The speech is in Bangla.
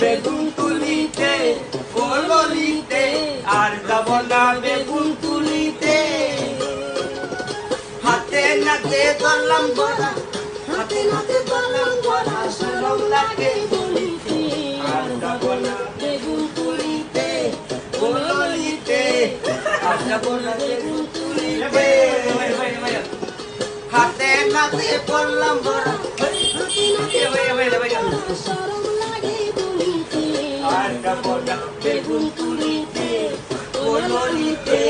বেগুন তুলিতে কললিতে আর যাব না বেগুন তুলিতে হাতে নাতে করলাম গড়া হাতে নাতে করলাম গড়া শরম লাগে বলিতে আর যাব না বেগুন তুলিতে কললিতে আর যাব না বেগুন তুলিতে হাতে নাতে করলাম গড়া হাতে নাতে শরম লাগে বলিতে আর যাব না বেগুন তুলিতে কললিতে